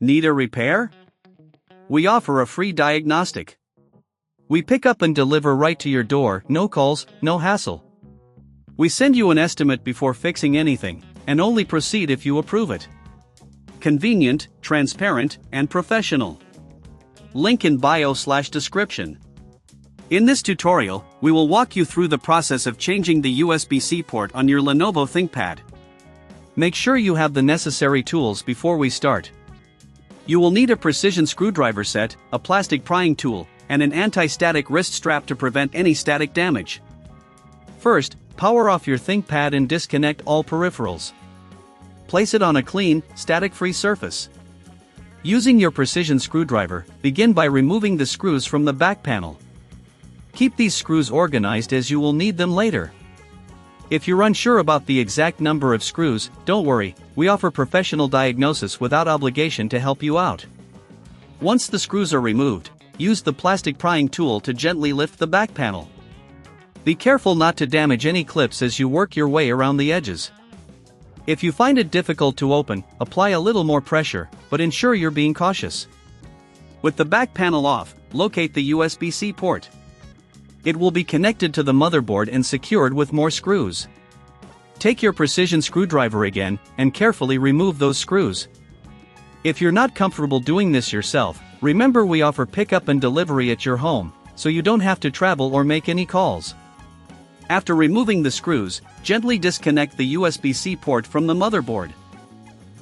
Need a repair? We offer a free diagnostic. We pick up and deliver right to your door, no calls, no hassle. We send you an estimate before fixing anything, and only proceed if you approve it. Convenient, transparent, and professional. Link in bio/description. In this tutorial, we will walk you through the process of changing the USB-C port on your Lenovo ThinkPad. Make sure you have the necessary tools before we start. You will need a precision screwdriver set, a plastic prying tool, and an anti-static wrist strap to prevent any static damage. First, power off your ThinkPad and disconnect all peripherals. Place it on a clean, static-free surface. Using your precision screwdriver, begin by removing the screws from the back panel. Keep these screws organized as you will need them later. If you're unsure about the exact number of screws, don't worry, we offer professional diagnosis without obligation to help you out. Once the screws are removed, use the plastic prying tool to gently lift the back panel. Be careful not to damage any clips as you work your way around the edges. If you find it difficult to open, apply a little more pressure, but ensure you're being cautious. With the back panel off, locate the USB-C port. It will be connected to the motherboard and secured with more screws. Take your precision screwdriver again, and carefully remove those screws. If you're not comfortable doing this yourself, remember we offer pickup and delivery at your home, so you don't have to travel or make any calls. After removing the screws, gently disconnect the USB-C port from the motherboard.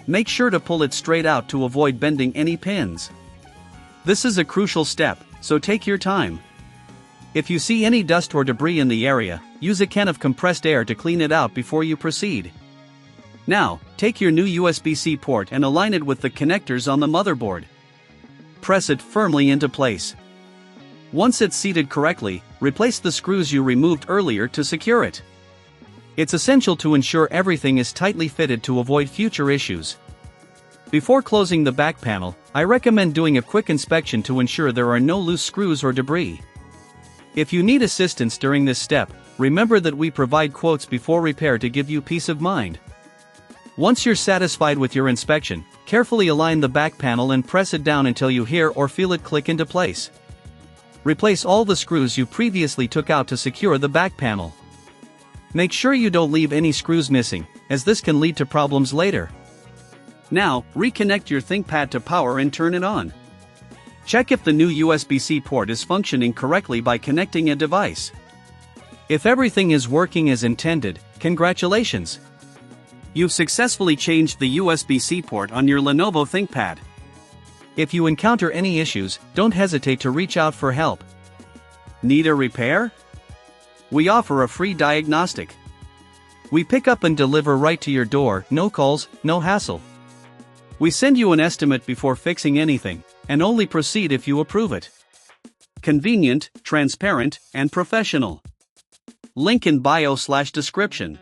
Make sure to pull it straight out to avoid bending any pins. This is a crucial step, so take your time. If you see any dust or debris in the area, use a can of compressed air to clean it out before you proceed. Now, take your new USB-C port and align it with the connectors on the motherboard. Press it firmly into place. Once it's seated correctly, replace the screws you removed earlier to secure it. It's essential to ensure everything is tightly fitted to avoid future issues. Before closing the back panel, I recommend doing a quick inspection to ensure there are no loose screws or debris. If you need assistance during this step, remember that we provide quotes before repair to give you peace of mind. Once you're satisfied with your inspection, carefully align the back panel and press it down until you hear or feel it click into place. Replace all the screws you previously took out to secure the back panel. Make sure you don't leave any screws missing, as this can lead to problems later. Now, reconnect your ThinkPad to power and turn it on. Check if the new USB-C port is functioning correctly by connecting a device. If everything is working as intended, congratulations! You've successfully changed the USB-C port on your Lenovo ThinkPad. If you encounter any issues, don't hesitate to reach out for help. Need a repair? We offer a free diagnostic. We pick up and deliver right to your door, no calls, no hassle. We send you an estimate before fixing anything, and only proceed if you approve it. Convenient, transparent, and professional. Link in bio/description.